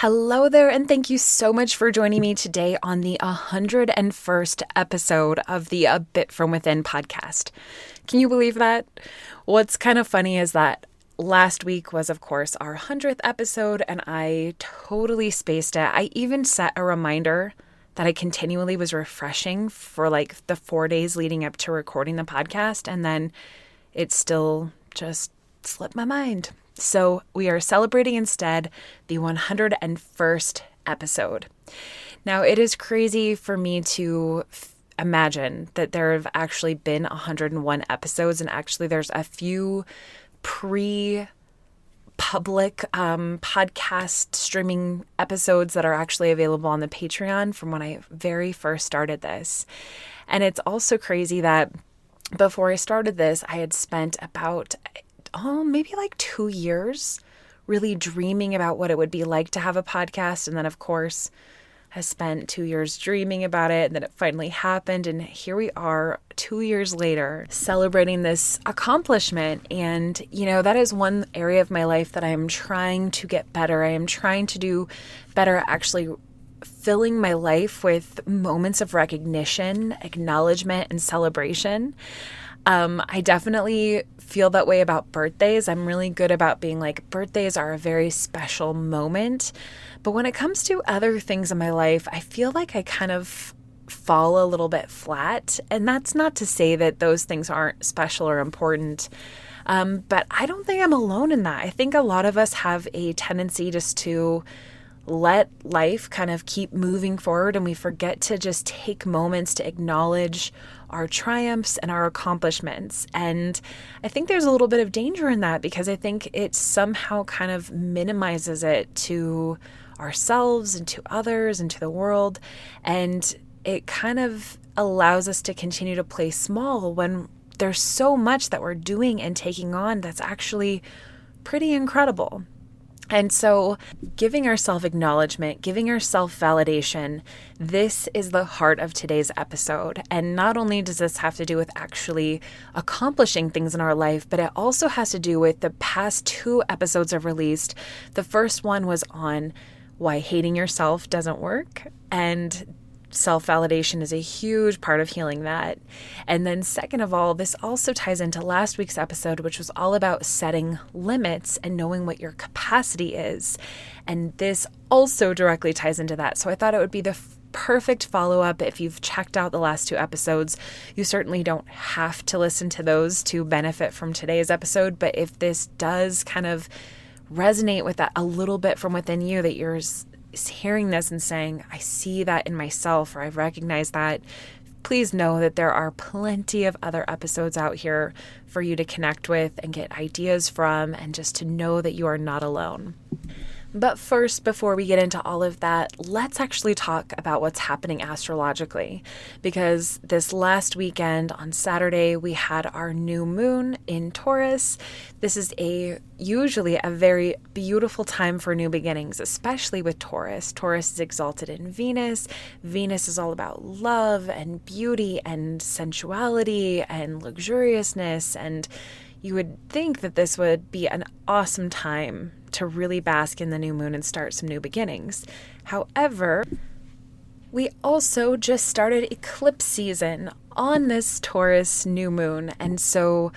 Hello there, and thank you so much for joining me today on the 101st episode of the A Bit From Within podcast. Can you believe that? What's kind of funny is that last week was, of course, our 100th episode, and I totally spaced it. I even set a reminder that I continually was refreshing for like the 4 days leading up to recording the podcast, and then it still just slipped my mind. So we are celebrating instead the 101st episode. Now, it is crazy for me to imagine that there have actually been 101 episodes, and actually there's a few pre-public podcast streaming episodes that are actually available on the Patreon from when I very first started this. And it's also crazy that before I started this, I had spent about maybe like 2 years really dreaming about what it would be like to have a podcast. And then, of course, I spent 2 years dreaming about it, and then it finally happened. And here we are 2 years later celebrating this accomplishment. And, that is one area of my life that I am trying to get better. I am trying to do better at actually filling my life with moments of recognition, acknowledgement, and celebration. I definitely feel that way about birthdays. I'm really good about being like, birthdays are a very special moment. But when it comes to other things in my life, I feel like I kind of fall a little bit flat. And that's not to say that those things aren't special or important. But I don't think I'm alone in that. I think a lot of us have a tendency just to let life kind of keep moving forward, and we forget to just take moments to acknowledge our triumphs and our accomplishments. And I think there's a little bit of danger in that, because I think it somehow kind of minimizes it to ourselves and to others and to the world. And it kind of allows us to continue to play small when there's so much that we're doing and taking on that's actually pretty incredible. And so giving ourselves acknowledgement, giving ourselves validation, this is the heart of today's episode. And not only does this have to do with actually accomplishing things in our life, but it also has to do with the past 2 episodes I've released. The first one was on why hating yourself doesn't work, and self-validation is a huge part of healing that. And then second of all, this also ties into last week's episode, which was all about setting limits and knowing what your capacity is. And this also directly ties into that. So I thought it would be the perfect follow-up. If you've checked out the last 2 episodes, you certainly don't have to listen to those to benefit from today's episode. But if this does kind of resonate with that a little bit from within you, that you're hearing this and saying, I see that in myself, or I've recognized that, please know that there are plenty of other episodes out here for you to connect with and get ideas from, and just to know that you are not alone. But first, before we get into all of that, let's actually talk about what's happening astrologically. Because this last weekend on Saturday, we had our new moon in Taurus. This is usually a very beautiful time for new beginnings, especially with Taurus. Taurus is exalted in Venus. Venus is all about love and beauty and sensuality and luxuriousness. And you would think that this would be an awesome time to really bask in the new moon and start some new beginnings. However, we also just started eclipse season on this Taurus new moon. And so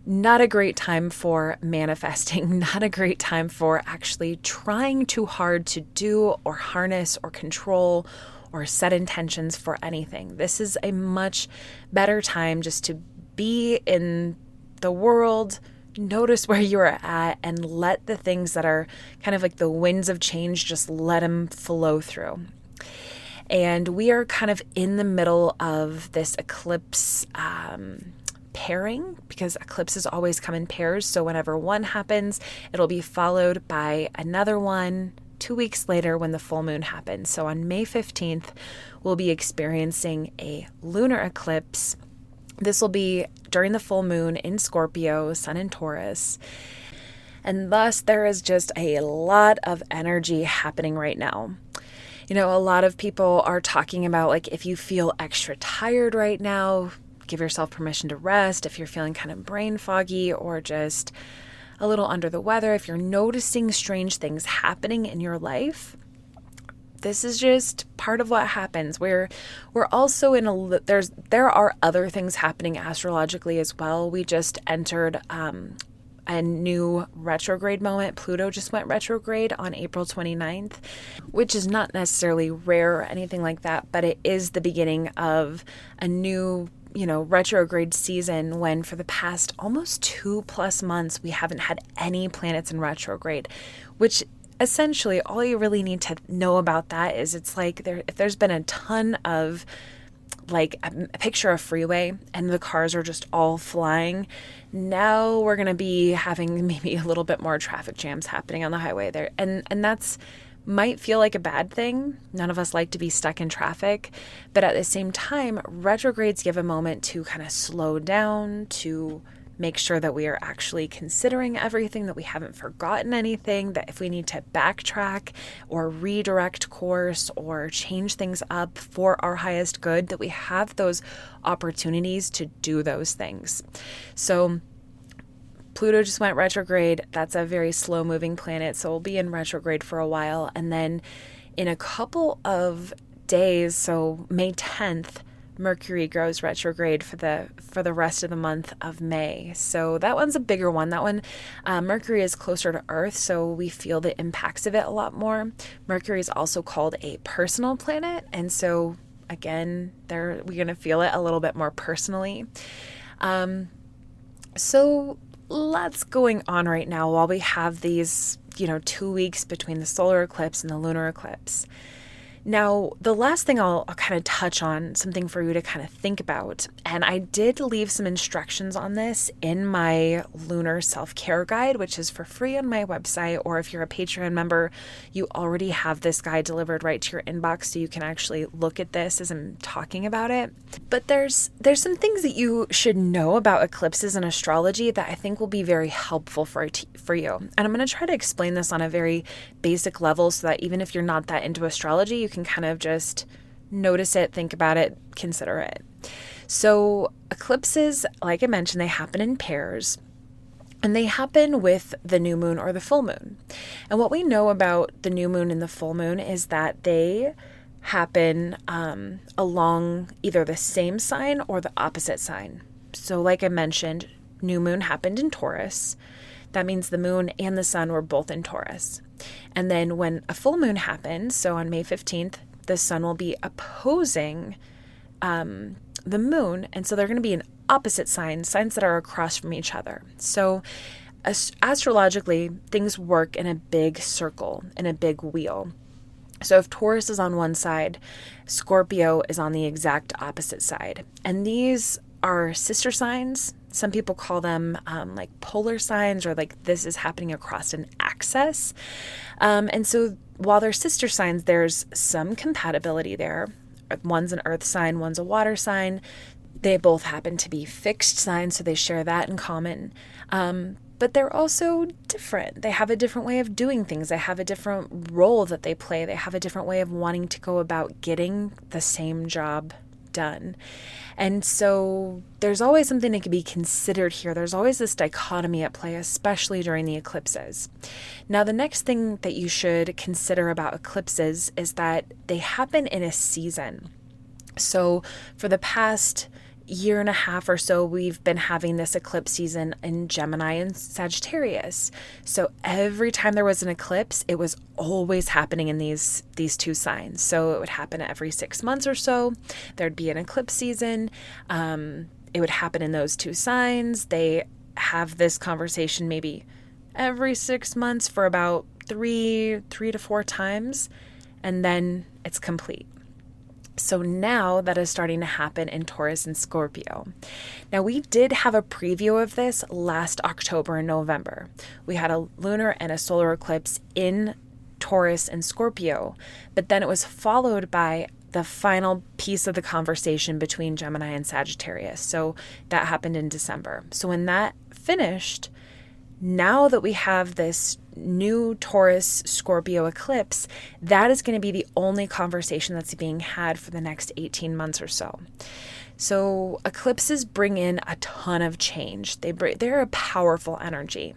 not a great time for manifesting, not a great time for actually trying too hard to do or harness or control or set intentions for anything. This is a much better time just to be in the world, notice where you are at, and let the things that are kind of like the winds of change, just let them flow through. And we are kind of in the middle of this eclipse pairing, because eclipses always come in pairs. So whenever one happens, it'll be followed by another one 2 weeks later when the full moon happens. So on May 15th, we'll be experiencing a lunar eclipse. This will be during the full moon in Scorpio, Sun in Taurus. And thus there is just a lot of energy happening right now. A lot of people are talking about, like, if you feel extra tired right now, give yourself permission to rest. If you're feeling kind of brain foggy or just a little under the weather, if you're noticing strange things happening in your life, this is just part of what happens. We're also there are other things happening astrologically as well. We just entered a new retrograde moment. Pluto just went retrograde on April 29th, which is not necessarily rare or anything like that, but it is the beginning of a new, retrograde season, when for the past almost 2+ months, we haven't had any planets in retrograde, which essentially all you really need to know about that is it's like if there's been a ton of, like, a picture of freeway and the cars are just all flying. Now we're going to be having maybe a little bit more traffic jams happening on the highway there. And that's might feel like a bad thing. None of us like to be stuck in traffic. But at the same time, retrogrades give a moment to kind of slow down, to make sure that we are actually considering everything, that we haven't forgotten anything, that if we need to backtrack or redirect course or change things up for our highest good, that we have those opportunities to do those things. So Pluto just went retrograde. That's a very slow moving planet, so we'll be in retrograde for a while. And then in a couple of days, so May 10th, Mercury goes retrograde for the rest of the month of May. So that one's a bigger one. That one, Mercury is closer to Earth, so we feel the impacts of it a lot more. Mercury is also called a personal planet, and so again, we're going to feel it a little bit more personally. So lots going on right now while we have these, 2 weeks between the solar eclipse and the lunar eclipse. Now, the last thing I'll kind of touch on, something for you to kind of think about, and I did leave some instructions on this in my lunar self-care guide, which is for free on my website, or if you're a Patreon member, you already have this guide delivered right to your inbox, so you can actually look at this as I'm talking about it. But there's some things that you should know about eclipses and astrology that I think will be very helpful for you. And I'm going to try to explain this on a very basic level so that even if you're not that into astrology, you can kind of just notice it, think about it, consider it. So eclipses, like I mentioned, they happen in pairs, and they happen with the new moon or the full moon. And what we know about the new moon and the full moon is that they happen along either the same sign or the opposite sign. So like I mentioned, new moon happened in Taurus. That means the moon and the sun were both in Taurus. And then when a full moon happens, so on May 15th, the sun will be opposing the moon. And so they're going to be in opposite signs that are across from each other. So astrologically, things work in a big circle, in a big wheel. So if Taurus is on one side, Scorpio is on the exact opposite side. And these are sister signs. Some people call them like polar signs, or like this is happening across an axis. And so while they're sister signs, there's some compatibility there. One's an earth sign, one's a water sign. They both happen to be fixed signs, so they share that in common. But they're also different. They have a different way of doing things. They have a different role that they play. They have a different way of wanting to go about getting the same job done. And so there's always something that can be considered here. There's always this dichotomy at play, especially during the eclipses. Now, the next thing that you should consider about eclipses is that they happen in a season. So for the past year and a half or so, we've been having this eclipse season in Gemini and Sagittarius. So every time there was an eclipse, it was always happening in these two signs. So it would happen every 6 months or so. There'd be an eclipse season. It would happen in those two signs. They have this conversation maybe every 6 months for about three to four times, and then it's complete. So now that is starting to happen in Taurus and Scorpio. Now, we did have a preview of this last October and November. We had a lunar and a solar eclipse in Taurus and Scorpio, but then it was followed by the final piece of the conversation between Gemini and Sagittarius. So that happened in December. So when that finished, now that we have this new Taurus Scorpio eclipse, that is going to be the only conversation that's being had for the next 18 months or so. So eclipses bring in a ton of change. They're a powerful energy.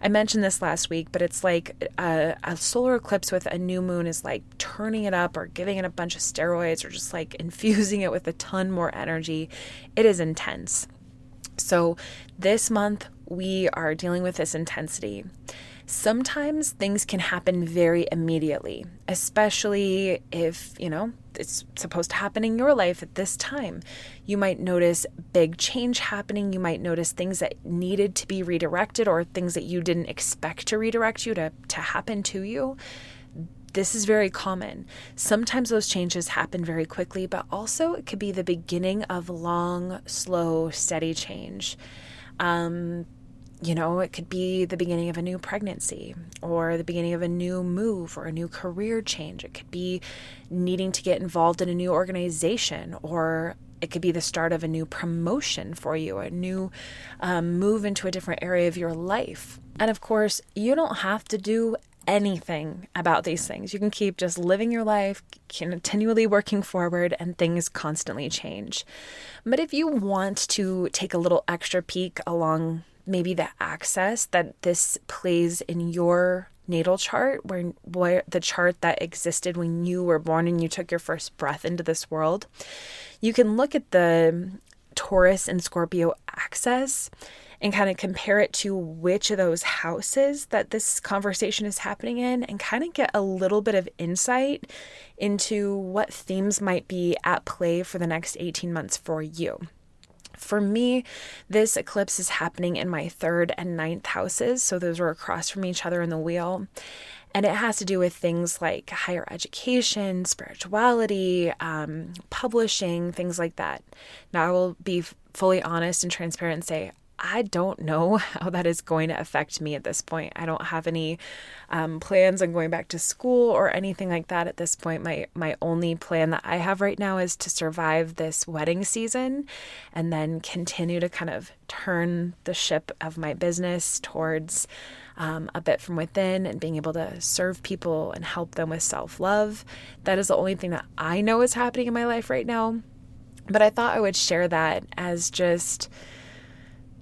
I mentioned this last week, but it's like a solar eclipse with a new moon is like turning it up or giving it a bunch of steroids or just like infusing it with a ton more energy. It is intense. So this month we are dealing with this intensity. Sometimes things can happen very immediately, especially if, it's supposed to happen in your life at this time. You might notice big change happening. You might notice things that needed to be redirected or things that you didn't expect to redirect you to happen to you. This is very common. Sometimes those changes happen very quickly, but also it could be the beginning of long, slow, steady change. It could be the beginning of a new pregnancy or the beginning of a new move or a new career change. It could be needing to get involved in a new organization, or it could be the start of a new promotion for you, a new move into a different area of your life. And of course, you don't have to do anything about these things. You can keep just living your life, continually working forward, and things constantly change. But if you want to take a little extra peek along maybe the axis that this plays in your natal chart, where the chart that existed when you were born and you took your first breath into this world, you can look at the Taurus and Scorpio axis and kind of compare it to which of those houses that this conversation is happening in and kind of get a little bit of insight into what themes might be at play for the next 18 months for you. For me, this eclipse is happening in my 3rd and 9th houses, so those are across from each other in the wheel. And it has to do with things like higher education, spirituality, publishing, things like that. Now, I will be fully honest and transparent and say, I don't know how that is going to affect me at this point. I don't have any plans on going back to school or anything like that at this point. My only plan that I have right now is to survive this wedding season and then continue to kind of turn the ship of my business towards a bit from within and being able to serve people and help them with self-love. That is the only thing that I know is happening in my life right now. But I thought I would share that as just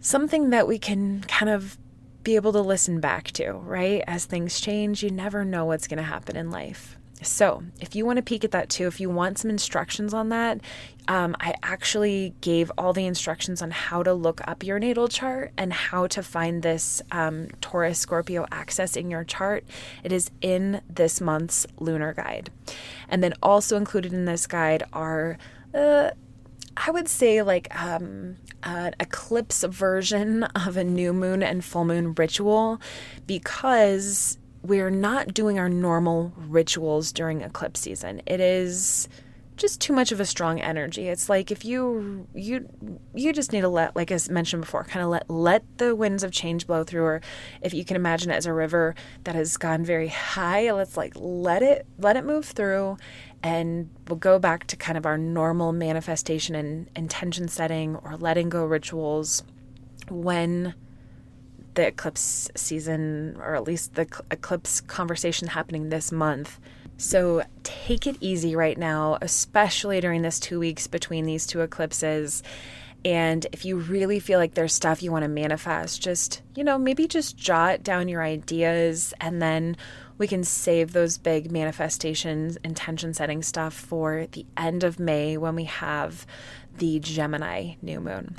something that we can kind of be able to listen back to, right? As things change, you never know what's going to happen in life. So if you want to peek at that too, if you want some instructions on that, I actually gave all the instructions on how to look up your natal chart and how to find this Taurus Scorpio axis in your chart. It is in this month's lunar guide. And then also included in this guide are I would say like an eclipse version of a new moon and full moon ritual, because we're not doing our normal rituals during eclipse season. It is just too much of a strong energy. It's like if you just need to let, like I mentioned before, kind of let the winds of change blow through, or if you can imagine it as a river that has gone very high, let's like let it move through, and we'll go back to kind of our normal manifestation and intention setting or letting go rituals when the eclipse season, or at least the eclipse conversation happening this month. So take it easy right now, especially during this 2 weeks between these two eclipses. And if you really feel like there's stuff you want to manifest, just, maybe just jot down your ideas, and then we can save those big manifestations, intention setting stuff for the end of May when we have the Gemini new moon.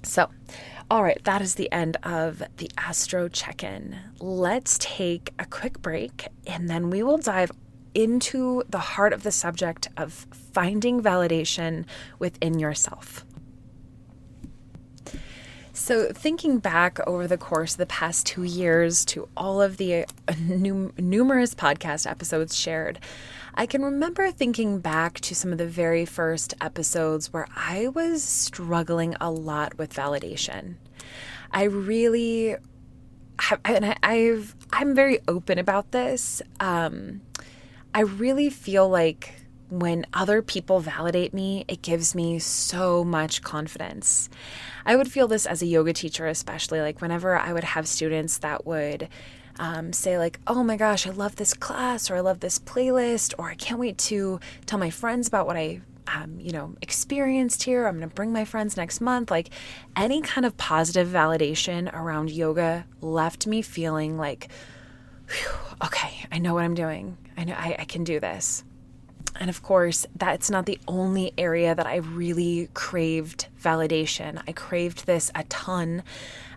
So, all right, that is the end of the Astro Check-In. Let's take a quick break, and then we will dive into the heart of the subject of finding validation within yourself. So thinking back over the course of the past 2 years to all of the numerous podcast episodes shared, I can remember thinking back to some of the very first episodes where I was struggling a lot with validation. I really have, and I'm very open about this. I really feel like when other people validate me, it gives me so much confidence. I would feel this as a yoga teacher, especially like whenever I would have students that would say like, oh my gosh, I love this class, or I love this playlist, or I can't wait to tell my friends about what I experienced here. I'm going to bring my friends next month. Like any kind of positive validation around yoga left me feeling like, okay, I know what I'm doing. I know I can do this. And of course, that's not the only area that I really craved validation. I craved this a ton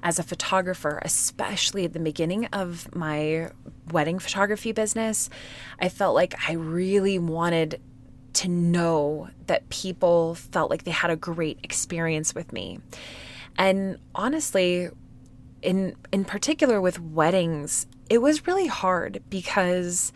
as a photographer, especially at the beginning of my wedding photography business. I felt like I really wanted to know that people felt like they had a great experience with me. And honestly, in particular with weddings, it was really hard because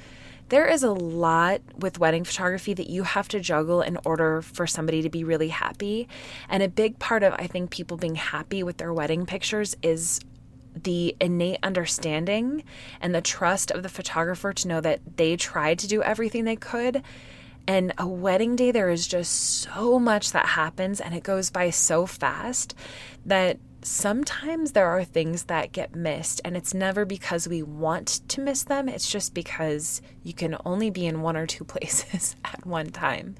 there is a lot with wedding photography that you have to juggle in order for somebody to be really happy. And a big part of, I think, people being happy with their wedding pictures is the innate understanding and the trust of the photographer to know that they tried to do everything they could. And a wedding day, there is just so much that happens, and it goes by so fast that sometimes there are things that get missed, and it's never because we want to miss them. It's just because you can only be in one or two places at one time,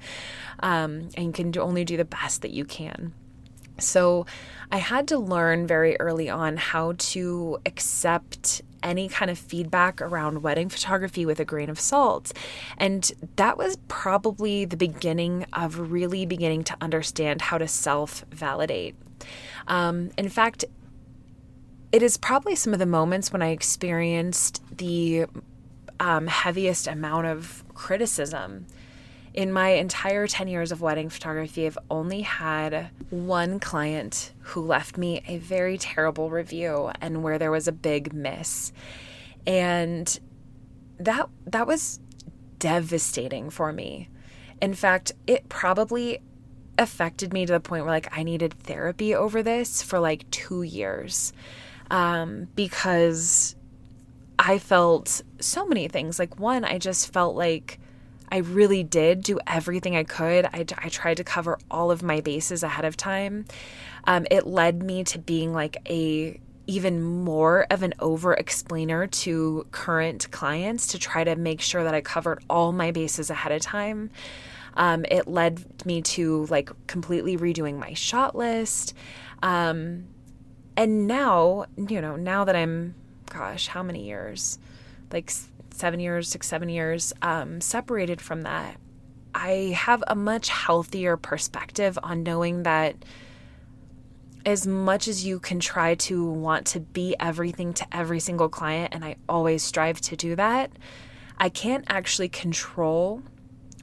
and you can only do the best that you can. So I had to learn very early on how to accept any kind of feedback around wedding photography with a grain of salt. And that was probably the beginning of really beginning to understand how to self-validate. In fact, it is probably some of the moments when I experienced the heaviest amount of criticism. In my entire 10 years of wedding photography, I've only had one client who left me a very terrible review and where there was a big miss. And that was devastating for me. In fact, it probably affected me to the point where like I needed therapy over this for like 2 years, because I felt so many things. Like one, I just felt like I really did do everything I could. I tried to cover all of my bases ahead of time. It led me to being like even more of an over-explainer to current clients to try to make sure that I covered all my bases ahead of time. It led me to like completely redoing my shot list. And now, now that I'm, how many years? Like 7 years, 6, 7 years, separated from that, I have a much healthier perspective on knowing that as much as you can try to want to be everything to every single client, and I always strive to do that, I can't actually control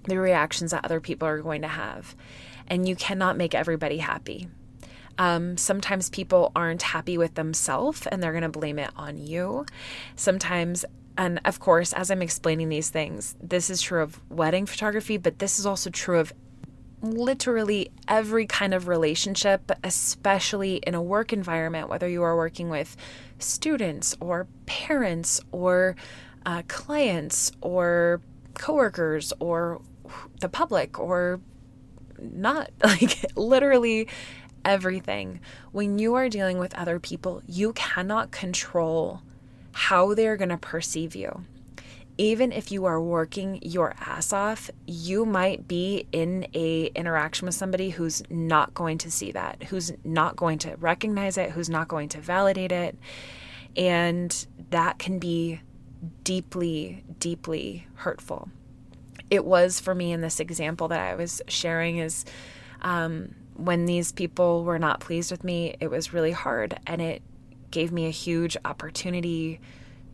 the reactions that other people are going to have. And you cannot make everybody happy. Sometimes people aren't happy with themselves and they're going to blame it on you. Sometimes, and of course, as I'm explaining these things, this is true of wedding photography, but this is also true of literally every kind of relationship, especially in a work environment, whether you are working with students or parents or clients or coworkers or the public or not, like literally everything. When you are dealing with other people, you cannot control how they're going to perceive you. Even if you are working your ass off, you might be in a interaction with somebody who's not going to see that, who's not going to recognize it, who's not going to validate it. And that can be deeply, deeply hurtful. It was for me in this example that I was sharing is when these people were not pleased with me, it was really hard, and it gave me a huge opportunity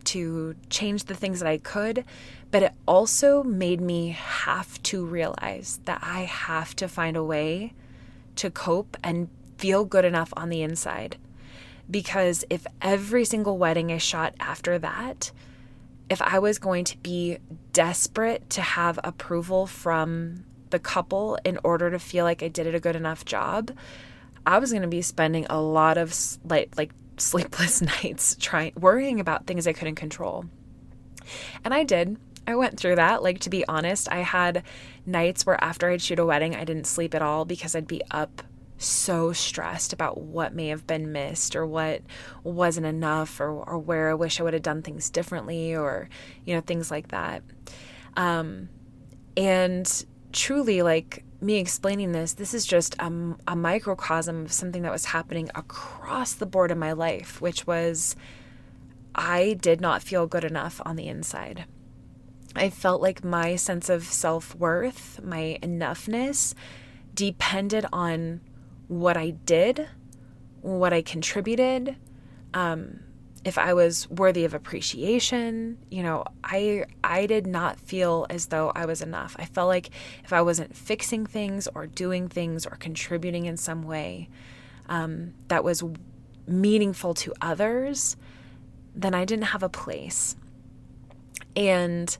to change the things that I could, but it also made me have to realize that I have to find a way to cope and feel good enough on the inside. Because if every single wedding I shot after that, if I was going to be desperate to have approval from the couple in order to feel like I did a good enough job, I was going to be spending a lot of like sleepless nights worrying about things I couldn't control. And I did. I went through that. Like, to be honest, I had nights where after I'd shoot a wedding, I didn't sleep at all because I'd be up so stressed about what may have been missed or what wasn't enough or where I wish I would have done things differently or, things like that. And truly, like me explaining this is just a microcosm of something that was happening across the board in my life, which was I did not feel good enough on the inside. I felt like my sense of self-worth, my enoughness, depended on what I did, what I contributed, if I was worthy of appreciation. I did not feel as though I was enough. I felt like if I wasn't fixing things or doing things or contributing in some way that was meaningful to others, then I didn't have a place. And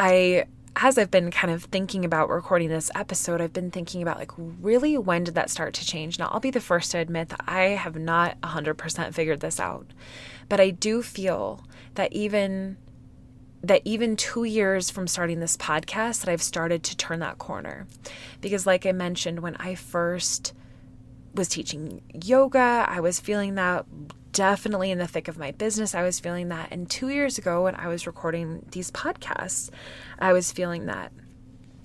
as I've been kind of thinking about recording this episode, I've been thinking about like, really, when did that start to change? Now, I'll be the first to admit that I have not 100% figured this out, but I do feel that even 2 years from starting this podcast, that I've started to turn that corner. Because like I mentioned, when I first was teaching yoga, I was feeling that. Definitely in the thick of my business, I was feeling that. And 2 years ago, when I was recording these podcasts, I was feeling that.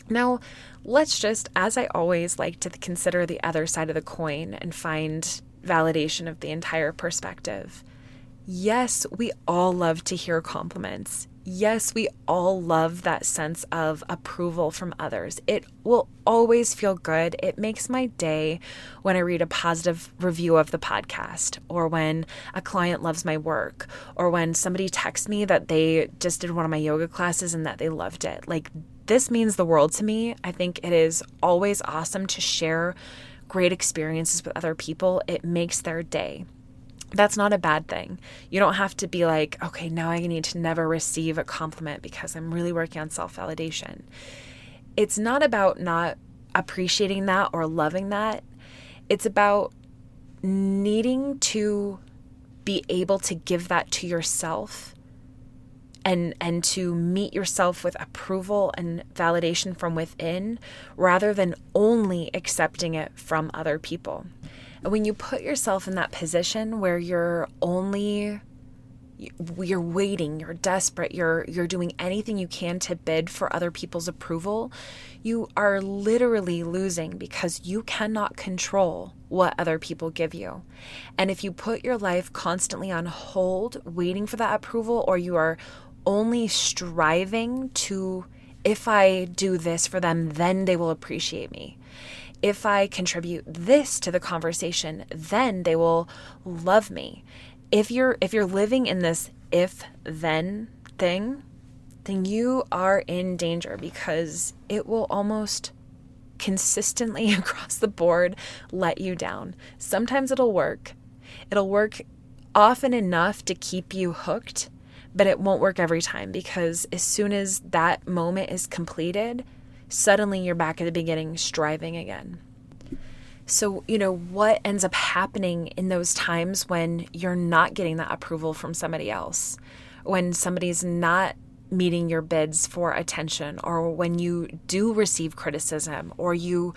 Now, let's just, as I always like to consider the other side of the coin and find validation of the entire perspective. Yes, we all love to hear compliments. Yes, we all love that sense of approval from others. It will always feel good. It makes my day when I read a positive review of the podcast, or when a client loves my work, or when somebody texts me that they just did one of my yoga classes and that they loved it. Like, this means the world to me. I think it is always awesome to share great experiences with other people. It makes their day. That's not a bad thing. You don't have to be like, okay, now I need to never receive a compliment because I'm really working on self-validation. It's not about not appreciating that or loving that. It's about needing to be able to give that to yourself and to meet yourself with approval and validation from within, rather than only accepting it from other people. And when you put yourself in that position where you're waiting, you're desperate, you're doing anything you can to bid for other people's approval, you are literally losing, because you cannot control what other people give you. And if you put your life constantly on hold, waiting for that approval, or you are only striving to, if I do this for them, then they will appreciate me. If I contribute this to the conversation, then they will love me. If you're living in this if-then thing, then you are in danger, because it will almost consistently across the board let you down. Sometimes it'll work. It'll work often enough to keep you hooked, but it won't work every time, because as soon as that moment is completed, suddenly you're back at the beginning, striving again. So, what ends up happening in those times when you're not getting that approval from somebody else, when somebody's not meeting your bids for attention, or when you do receive criticism, or you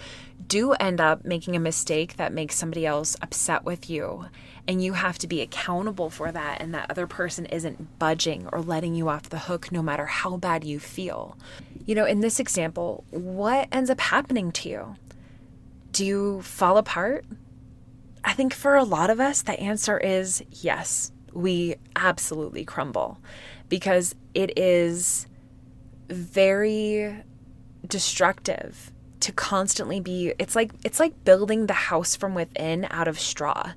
do end up making a mistake that makes somebody else upset with you, and you have to be accountable for that, and that other person isn't budging or letting you off the hook no matter how bad you feel. In this example, what ends up happening to you? Do you fall apart? I think for a lot of us, the answer is yes. We absolutely crumble, because it is very destructive to constantly be, it's like building the house from within out of straw.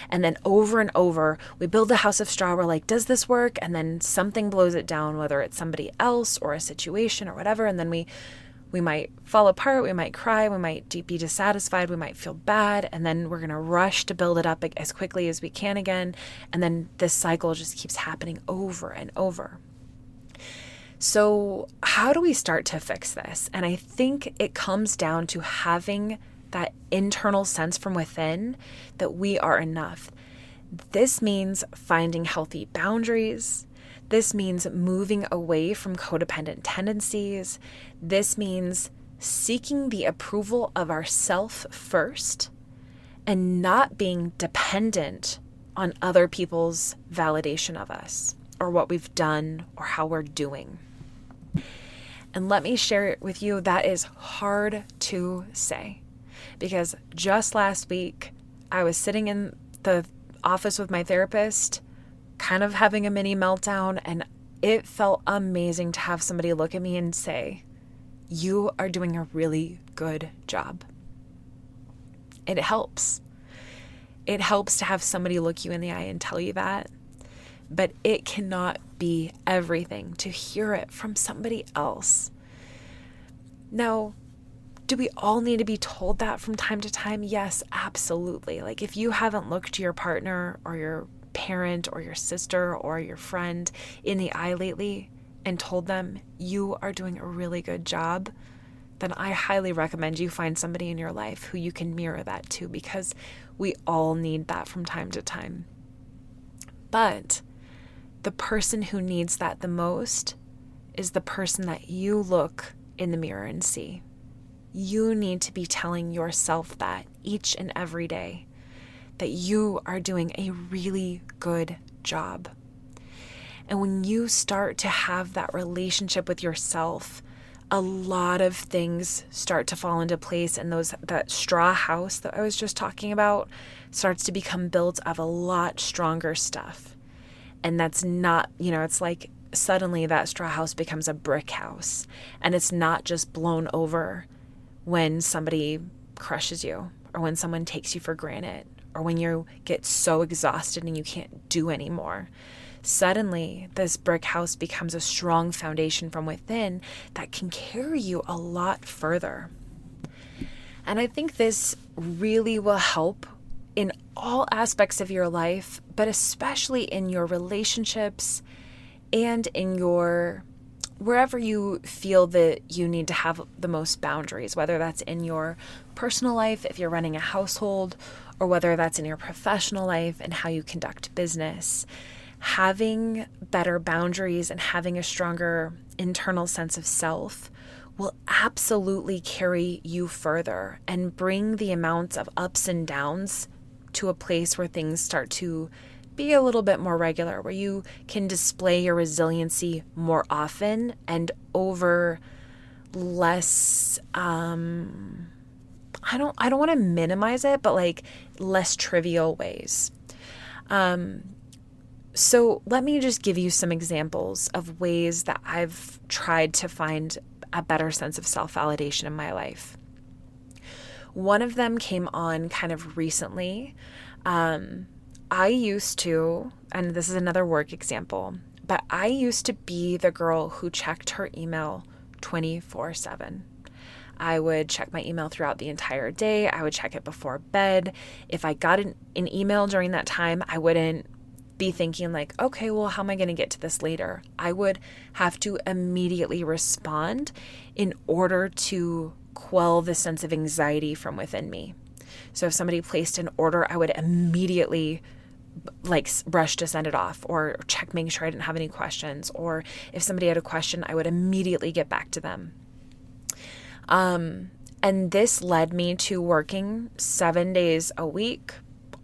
And then over and over, we build a house of straw. We're like, does this work? And then something blows it down, whether it's somebody else or a situation or whatever. And then we might fall apart. We might cry. We might be dissatisfied. We might feel bad. And then we're going to rush to build it up as quickly as we can again. And then this cycle just keeps happening over and over. So how do we start to fix this? And I think it comes down to having that internal sense from within that we are enough. This means finding healthy boundaries. This means moving away from codependent tendencies. This means seeking the approval of ourself first, and not being dependent on other people's validation of us or what we've done or how we're doing. And let me share it with you, that is hard to say, because just last week I was sitting in the office with my therapist, kind of having a mini meltdown, and it felt amazing to have somebody look at me and say, "You are doing a really good job." It helps. It helps to have somebody look you in the eye and tell you that, but it cannot be everything to hear it from somebody else. Now, do we all need to be told that from time to time? Yes, absolutely. Like if you haven't looked your partner or your parent or your sister or your friend in the eye lately and told them you are doing a really good job, then I highly recommend you find somebody in your life who you can mirror that to, because we all need that from time to time. But the person who needs that the most is the person that you look in the mirror and see. You need to be telling yourself that each and every day, that you are doing a really good job. And when you start to have that relationship with yourself, a lot of things start to fall into place, and that straw house that I was just talking about starts to become built of a lot stronger stuff. And that's not, it's like suddenly that straw house becomes a brick house, and it's not just blown over when somebody crushes you or when someone takes you for granted or when you get so exhausted and you can't do anymore. Suddenly, this brick house becomes a strong foundation from within that can carry you a lot further. And I think this really will help in all aspects of your life, but especially in your relationships and in wherever you feel that you need to have the most boundaries, whether that's in your personal life, if you're running a household, or whether that's in your professional life and how you conduct business. Having better boundaries and having a stronger internal sense of self will absolutely carry you further and bring the amounts of ups and downs to a place where things start to be a little bit more regular, where you can display your resiliency more often and over less, I don't want to minimize it, but like less trivial ways. So let me just give you some examples of ways that I've tried to find a better sense of self-validation in my life. One of them came on kind of recently. I used to, and this is another work example, but I used to be the girl who checked her email 24/7. I would check my email throughout the entire day. I would check it before bed. If I got an email during that time, I wouldn't be thinking like, okay, well, how am I going to get to this later? I would have to immediately respond in order to quell the sense of anxiety from within me. So if somebody placed an order, I would immediately rush to send it off or check, making sure I didn't have any questions. Or if somebody had a question, I would immediately get back to them. And this led me to working 7 days a week,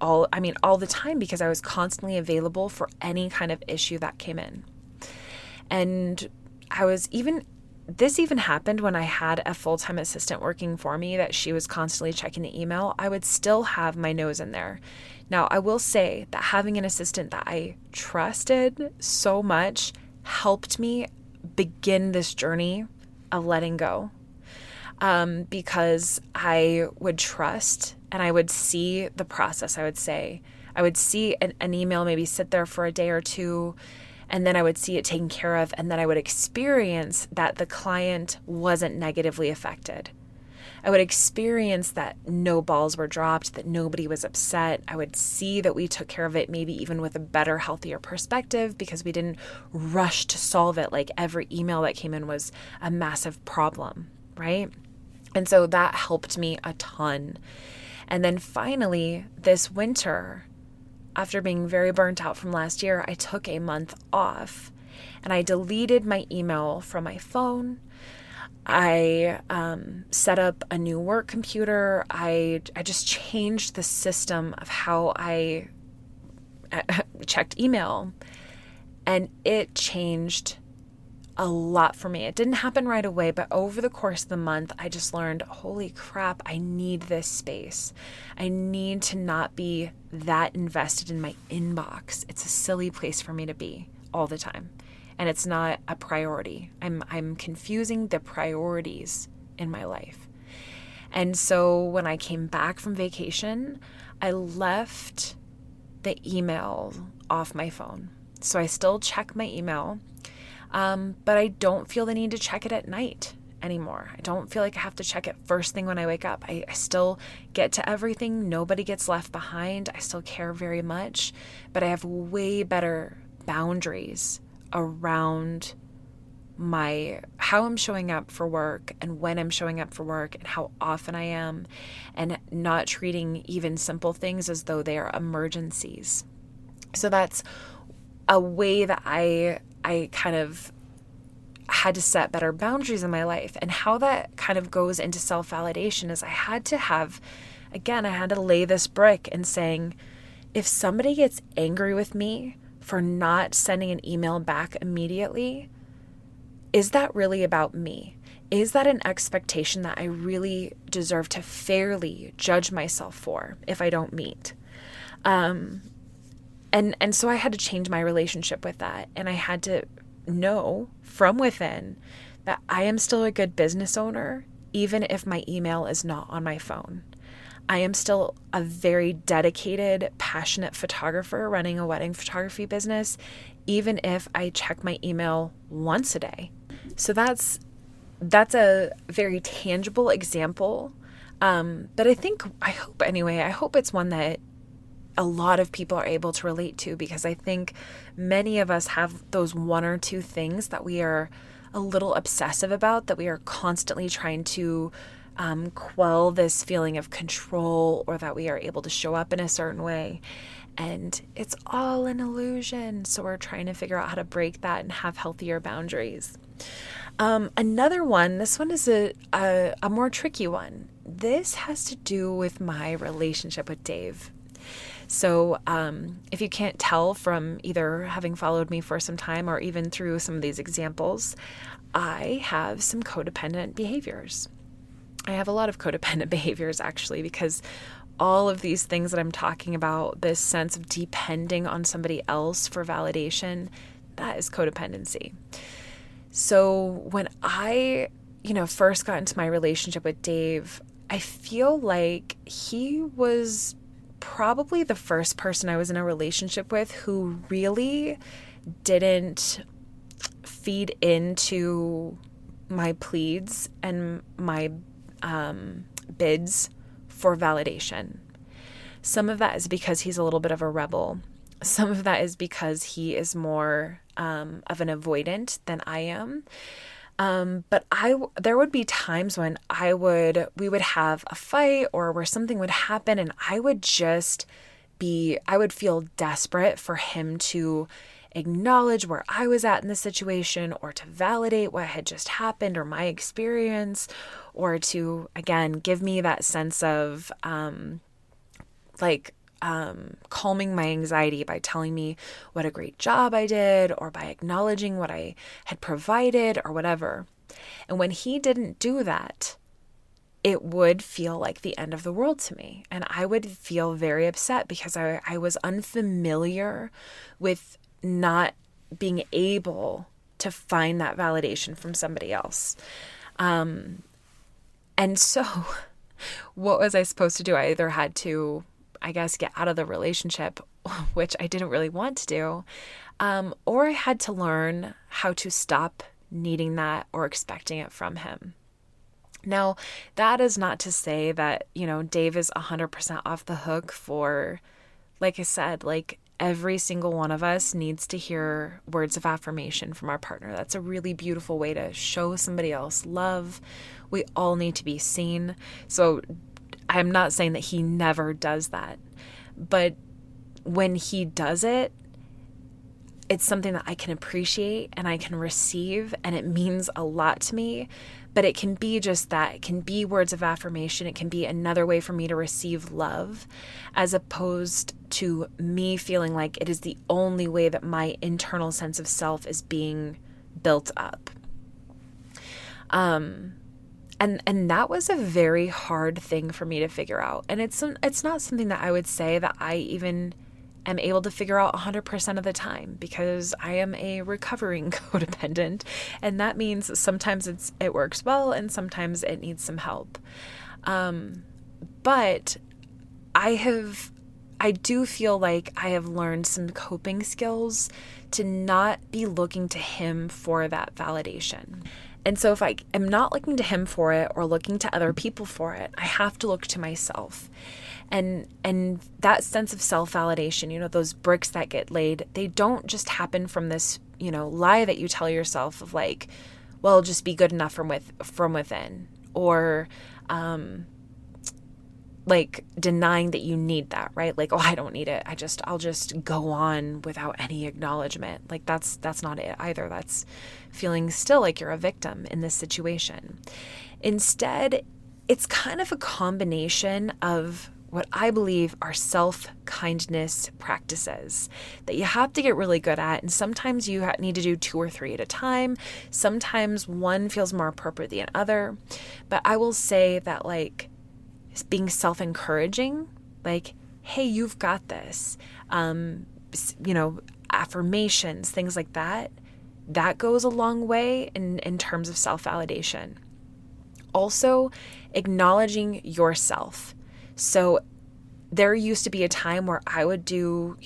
all the time, because I was constantly available for any kind of issue that came in. And this even happened when I had a full-time assistant working for me, that she was constantly checking the email. I would still have my nose in there. Now, I will say that having an assistant that I trusted so much helped me begin this journey of letting go. Because I would trust and I would see the process. I would see an email maybe sit there for a day or two, and then I would see it taken care of, and then I would experience that the client wasn't negatively affected. I would experience that no balls were dropped, that nobody was upset. I would see that we took care of it, maybe even with a better, healthier perspective, because we didn't rush to solve it like every email that came in was a massive problem, right? And so that helped me a ton. And then finally, this winter, after being very burnt out from last year, I took a month off and I deleted my email from my phone. I set up a new work computer. I just changed the system of how I checked email, and it changed a lot for me. It didn't happen right away, but over the course of the month, I just learned, holy crap, I need this space. I need to not be that invested in my inbox. It's a silly place for me to be all the time, and it's not a priority. I'm confusing the priorities in my life. And so when I came back from vacation, I left the email off my phone. So I still check my email, but I don't feel the need to check it at night anymore. I don't feel like I have to check it first thing when I wake up. I still get to everything. Nobody gets left behind. I still care very much, but I have way better boundaries around how I'm showing up for work and when I'm showing up for work and how often I am, and not treating even simple things as though they are emergencies. So that's a way that I kind of had to set better boundaries in my life. And how that kind of goes into self-validation is I had to lay this brick and saying, if somebody gets angry with me for not sending an email back immediately, is that really about me? Is that an expectation that I really deserve to fairly judge myself for if I don't meet? And so I had to change my relationship with that. And I had to know from within that I am still a good business owner, even if my email is not on my phone. I am still a very dedicated, passionate photographer running a wedding photography business, even if I check my email once a day. So that's a very tangible example. But I hope it's one that a lot of people are able to relate to, because I think many of us have those one or two things that we are a little obsessive about, that we are constantly trying to quell this feeling of control, or that we are able to show up in a certain way. And it's all an illusion. So we're trying to figure out how to break that and have healthier boundaries. Another one, this one is a more tricky one. This has to do with my relationship with Dave. So if you can't tell from either having followed me for some time or even through some of these examples, I have some codependent behaviors. I have a lot of codependent behaviors, actually, because all of these things that I'm talking about, this sense of depending on somebody else for validation, that is codependency. So when I, first got into my relationship with Dave, I feel like he was probably the first person I was in a relationship with who really didn't feed into my pleads and my bids for validation. Some of that is because he's a little bit of a rebel. Some of that is because he is more of an avoidant than I am. But there would be times when we would have a fight, or where something would happen, and I would feel desperate for him to acknowledge where I was at in the situation, or to validate what had just happened or my experience, or to, again, give me that sense of calming my anxiety by telling me what a great job I did, or by acknowledging what I had provided, or whatever. And when he didn't do that, it would feel like the end of the world to me. And I would feel very upset because I was unfamiliar with not being able to find that validation from somebody else. And so what was I supposed to do? I either had to, I guess, get out of the relationship, which I didn't really want to do, or I had to learn how to stop needing that or expecting it from him. Now, that is not to say that, Dave is 100% off the hook for, like I said, every single one of us needs to hear words of affirmation from our partner. That's a really beautiful way to show somebody else love. We all need to be seen. So I'm not saying that he never does that, but when he does it, it's something that I can appreciate and I can receive, and it means a lot to me. But it can be just that. It can be words of affirmation. It can be another way for me to receive love, as opposed to me feeling like it is the only way that my internal sense of self is being built up. And that was a very hard thing for me to figure out. And it's not something that I would say that I even am able to figure out 100% of the time, because I am a recovering codependent, and that means sometimes it works well and sometimes it needs some help. But I do feel like I have learned some coping skills to not be looking to him for that validation. And so if I am not looking to him for it or looking to other people for it, I have to look to myself. And that sense of self-validation, those bricks that get laid, they don't just happen from this, lie that you tell yourself of like, well, just be good enough from within, or like denying that you need that, right? Like, oh, I don't need it. I'll just go on without any acknowledgement. Like that's not it either. That's feeling still like you're a victim in this situation. Instead, it's kind of a combination of what I believe are self-kindness practices that you have to get really good at. And sometimes you need to do 2 or 3 at a time. Sometimes one feels more appropriate than the other. But I will say that like being self-encouraging, like, hey, you've got this, affirmations, things like that, that goes a long way in terms of self-validation. Also, acknowledging yourself. So there used to be a time where I would do,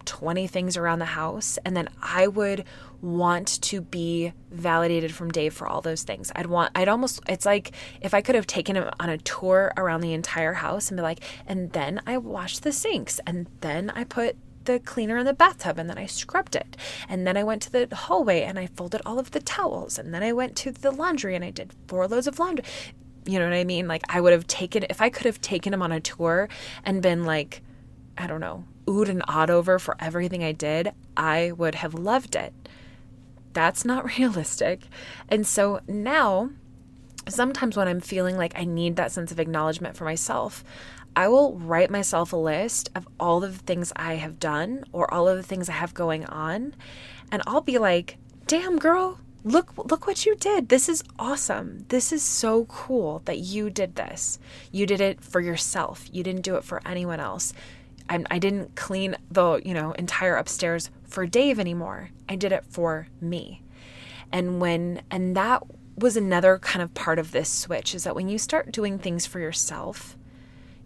20 things around the house, and then I would want to be validated from Dave for all those things. It's like if I could have taken him on a tour around the entire house and be like, and then I washed the sinks, and then I put the cleaner in the bathtub, and then I scrubbed it, and then I went to the hallway and I folded all of the towels, and then I went to the laundry and I did 4 loads of laundry. You know what I mean? Like if I could have taken him on a tour and been like, I don't know, oohed and awed over for everything I did, I would have loved it. That's not realistic. And so now, sometimes when I'm feeling like I need that sense of acknowledgement for myself, I will write myself a list of all of the things I have done or all of the things I have going on. And I'll be like, damn girl, look what you did. This is awesome. This is so cool that you did this. You did it for yourself. You didn't do it for anyone else. I didn't clean the, entire upstairs for Dave anymore. I did it for me. And that was another kind of part of this switch, is that when you start doing things for yourself,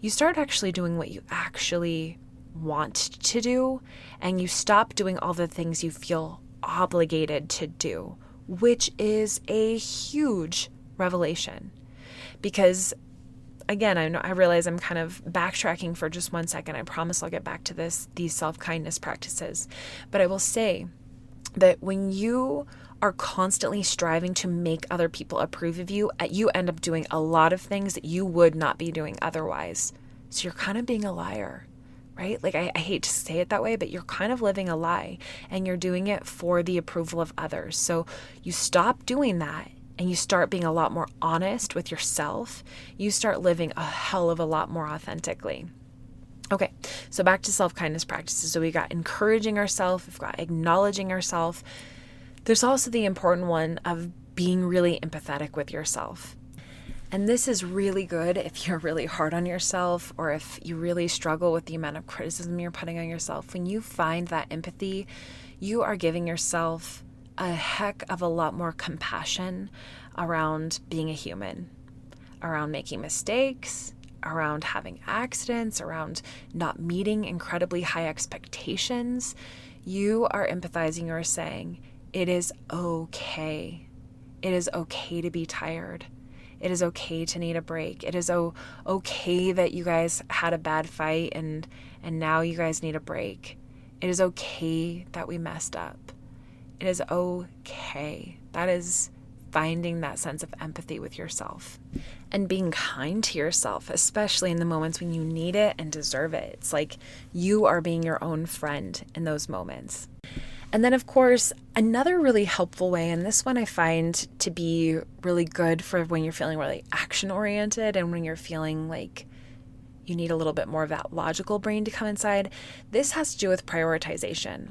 you start actually doing what you actually want to do, and you stop doing all the things you feel obligated to do, which is a huge revelation. Because again, I realize I'm kind of backtracking for just 1 second. I promise I'll get back to these self-kindness practices. But I will say that when you are constantly striving to make other people approve of you, you end up doing a lot of things that you would not be doing otherwise. So you're kind of being a liar, right? Like I hate to say it that way, but you're kind of living a lie, and you're doing it for the approval of others. So you stop doing that and you start being a lot more honest with yourself. You start living a hell of a lot more authentically. Okay, so back to self-kindness practices. So we got encouraging ourselves, we've got acknowledging ourselves. There's also the important one of being really empathetic with yourself. And this is really good if you're really hard on yourself, or if you really struggle with the amount of criticism you're putting on yourself. When you find that empathy, you are giving yourself a heck of a lot more compassion around being a human, around making mistakes, around having accidents, around not meeting incredibly high expectations. You are empathizing. You're saying, it is okay. It is okay to be tired. It is okay to need a break. It is okay that you guys had a bad fight and now you guys need a break. It is okay that we messed up. It is okay. That is finding that sense of empathy with yourself and being kind to yourself, especially in the moments when you need it and deserve it. It's like you are being your own friend in those moments. And then, of course, another really helpful way, and this one I find to be really good for when you're feeling really action oriented and when you're feeling like you need a little bit more of that logical brain to come inside. This has to do with prioritization.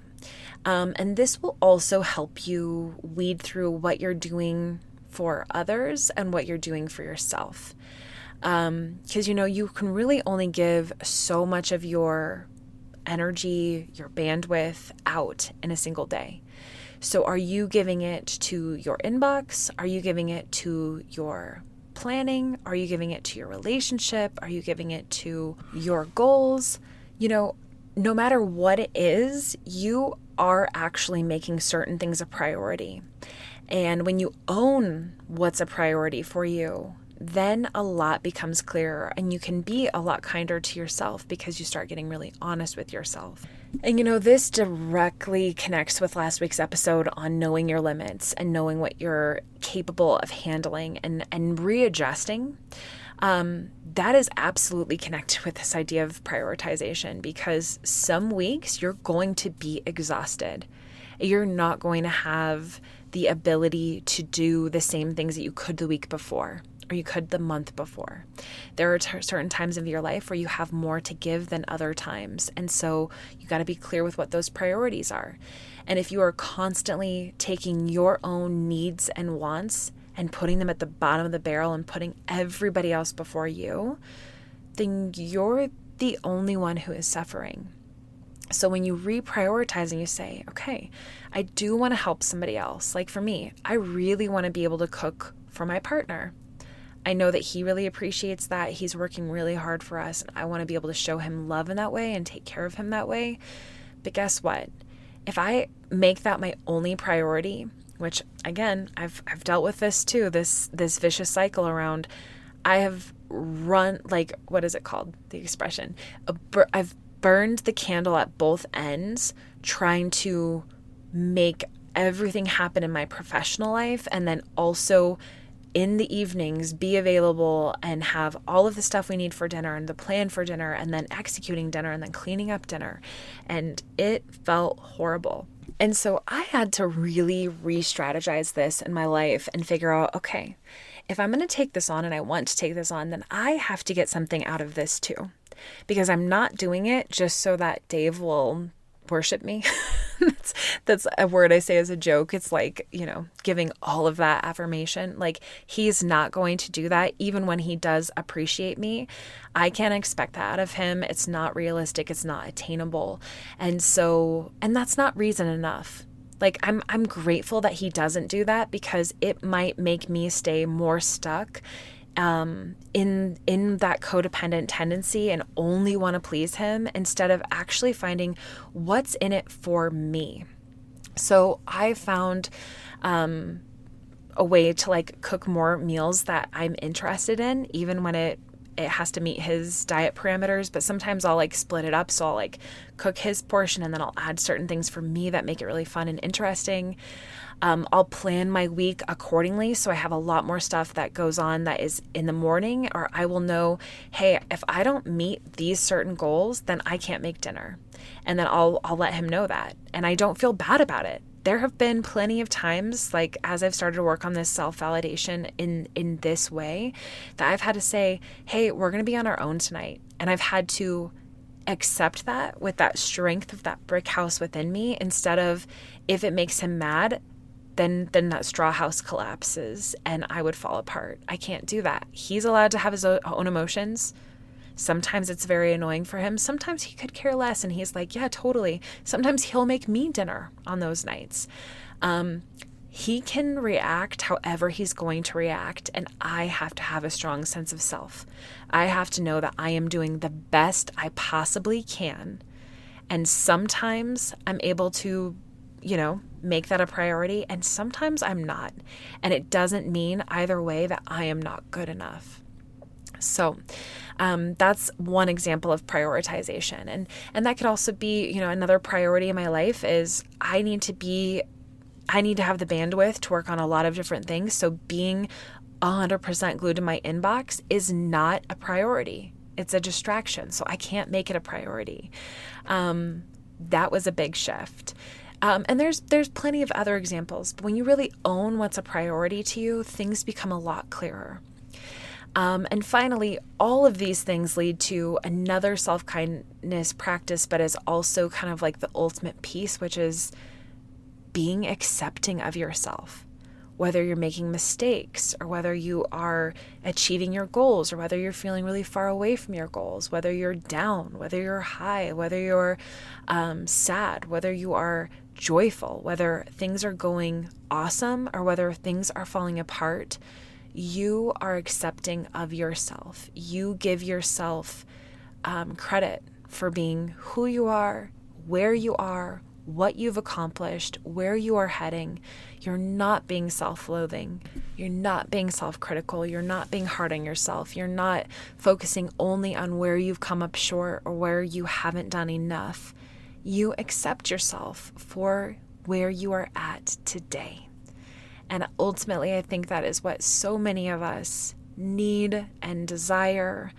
And this will also help you weed through what you're doing for others and what you're doing for yourself. Because, you can really only give so much of your energy, your bandwidth out in a single day. So are you giving it to your inbox? Are you giving it to your planning? Are you giving it to your relationship? Are you giving it to your goals? No matter what it is, you are actually making certain things a priority. And when you own what's a priority for you, then a lot becomes clearer and you can be a lot kinder to yourself because you start getting really honest with yourself. And this directly connects with last week's episode on knowing your limits and knowing what you're capable of handling and readjusting. That is absolutely connected with this idea of prioritization, because some weeks you're going to be exhausted. You're not going to have the ability to do the same things that you could the week before or you could the month before. There are certain times of your life where you have more to give than other times. And so you got to be clear with what those priorities are. And if you are constantly taking your own needs and wants and putting them at the bottom of the barrel and putting everybody else before you, then you're the only one who is suffering. So when you reprioritize and you say, okay, I do want to help somebody else. Like for me, I really want to be able to cook for my partner. I know that he really appreciates that. He's working really hard for us, and I want to be able to show him love in that way and take care of him that way. But guess what? If I make that my only priority, which again, I've dealt with this too, this vicious cycle around, I have run, like, what is it called? The expression. I've burned the candle at both ends, trying to make everything happen in my professional life and then also in the evenings be available and have all of the stuff we need for dinner and the plan for dinner and then executing dinner and then cleaning up dinner. And it felt horrible. And so I had to really re-strategize this in my life and figure out, okay, if I'm going to take this on and I want to take this on, then I have to get something out of this too. Because I'm not doing it just so that Dave will worship me. That's a word I say as a joke. It's like, giving all of that affirmation. Like, he's not going to do that even when he does appreciate me. I can't expect that out of him. It's not realistic. It's not attainable. And that's not reason enough. Like, I'm grateful that he doesn't do that, because it might make me stay more stuck in that codependent tendency and only want to please him instead of actually finding what's in it for me. So I found a way to cook more meals that I'm interested in, even when it has to meet his diet parameters. But sometimes I'll split it up. So I'll cook his portion and then I'll add certain things for me that make it really fun and interesting. I'll plan my week accordingly. So I have a lot more stuff that goes on that is in the morning, or I will know, hey, if I don't meet these certain goals, then I can't make dinner. And then I'll let him know that. And I don't feel bad about it. There have been plenty of times, as I've started to work on this self-validation in this way, that I've had to say, hey, we're going to be on our own tonight. And I've had to accept that with that strength of that brick house within me, instead of, if it makes him mad, then that straw house collapses and I would fall apart. I can't do that. He's allowed to have his own emotions. Sometimes it's very annoying for him. Sometimes he could care less and he's like, yeah, totally. Sometimes he'll make me dinner on those nights. He can react however he's going to react, and I have to have a strong sense of self. I have to know that I am doing the best I possibly can. And sometimes I'm able to, make that a priority, and sometimes I'm not. And it doesn't mean either way that I am not good enough. So that's one example of prioritization. And that could also be, another priority in my life is I need to have the bandwidth to work on a lot of different things. So being 100% glued to my inbox is not a priority. It's a distraction. So I can't make it a priority. That was a big shift. And there's plenty of other examples, but when you really own what's a priority to you, things become a lot clearer. And finally, all of these things lead to another self-kindness practice, but is also kind of like the ultimate piece, which is being accepting of yourself. Whether you're making mistakes, or whether you are achieving your goals, or whether you're feeling really far away from your goals, whether you're down, whether you're high, whether you're sad, whether you are joyful, whether things are going awesome, or whether things are falling apart, you are accepting of yourself. You give yourself credit for being who you are, where you are, what you've accomplished, where you are heading. You're not being self-loathing. You're not being self-critical. You're not being hard on yourself. You're not focusing only on where you've come up short or where you haven't done enough. You accept yourself for where you are at today. And ultimately, I think that is what so many of us need and desire.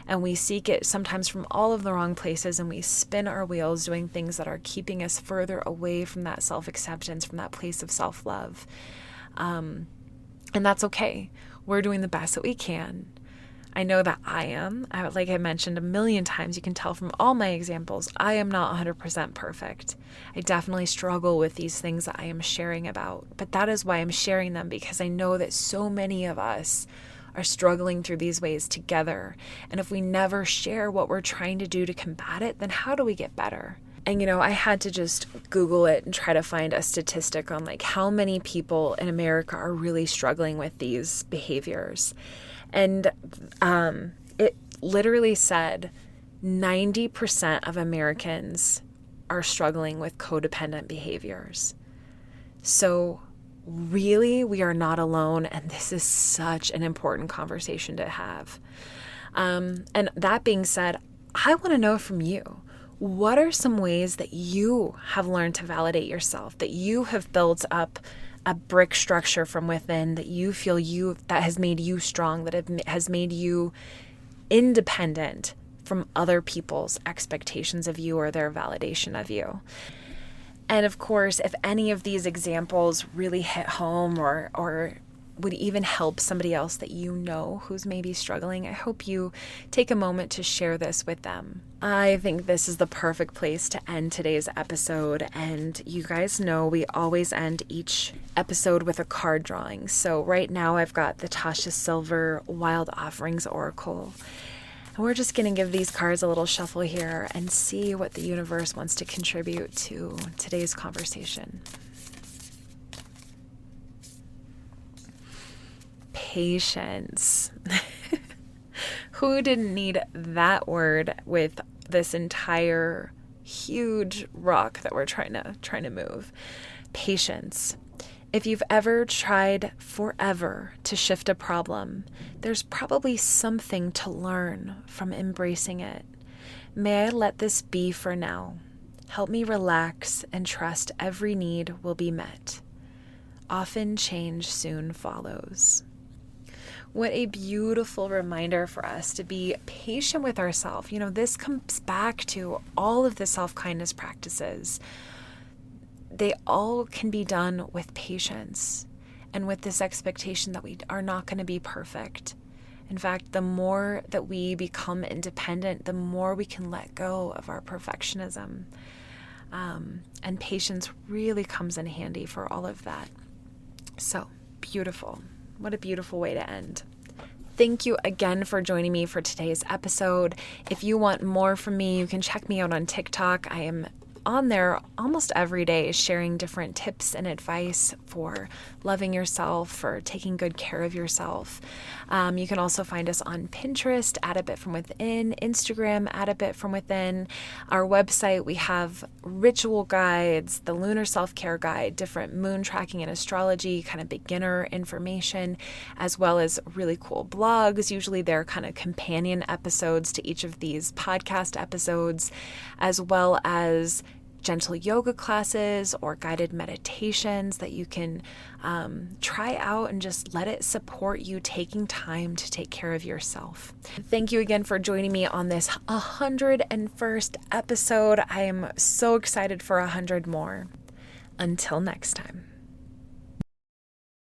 And we seek it sometimes from all of the wrong places, and we spin our wheels doing things that are keeping us further away from that self-acceptance, from that place of self-love. And that's okay. We're doing the best that we can. I know that I am. Like I mentioned a million times, you can tell from all my examples, I am not 100% perfect. I definitely struggle with these things that I am sharing about. But that is why I'm sharing them, because I know that so many of us are struggling through these ways together. And if we never share what we're trying to do to combat it, then how do we get better? And, I had to just Google it and try to find a statistic on like how many people in America are really struggling with these behaviors. And it literally said 90% of Americans are struggling with codependent behaviors. So really, we are not alone, and this is such an important conversation to have. And that being said, I want to know from you, what are some ways that you have learned to validate yourself, that you have built up a brick structure from within, that you feel that has made you strong, that has made you independent from other people's expectations of you or their validation of you? And of course, if any of these examples really hit home or would even help somebody else that you know who's maybe struggling, I hope you take a moment to share this with them. I think this is the perfect place to end today's episode. And you guys know we always end each episode with a card drawing. So right now I've got the Tasha Silver Wild Offerings Oracle. And we're just going to give these cards a little shuffle here and see what the universe wants to contribute to today's conversation. Patience. Who didn't need that word with this entire huge rock that we're trying to move? Patience. If you've ever tried forever to shift a problem, there's probably something to learn from embracing it. May I let this be for now. Help me relax and trust every need will be met. Often change soon follows. What a beautiful reminder for us to be patient with ourselves. This comes back to all of the self-kindness practices. They all can be done with patience and with this expectation that we are not going to be perfect. In fact, the more that we become independent, the more we can let go of our perfectionism. And patience really comes in handy for all of that. So beautiful. What a beautiful way to end. Thank you again for joining me for today's episode. If you want more from me, you can check me out on TikTok. I am on there almost every day sharing different tips and advice for loving yourself, for taking good care of yourself. You can also find us on Pinterest, at A Bit From Within, Instagram, at A Bit From Within. Our website, we have ritual guides, the lunar self-care guide, different moon tracking and astrology, kind of beginner information, as well as really cool blogs. Usually they're kind of companion episodes to each of these podcast episodes, as well as gentle yoga classes or guided meditations that you can try out and just let it support you taking time to take care of yourself. Thank you again for joining me on this 101st episode. I am so excited for 100 more. Until next time.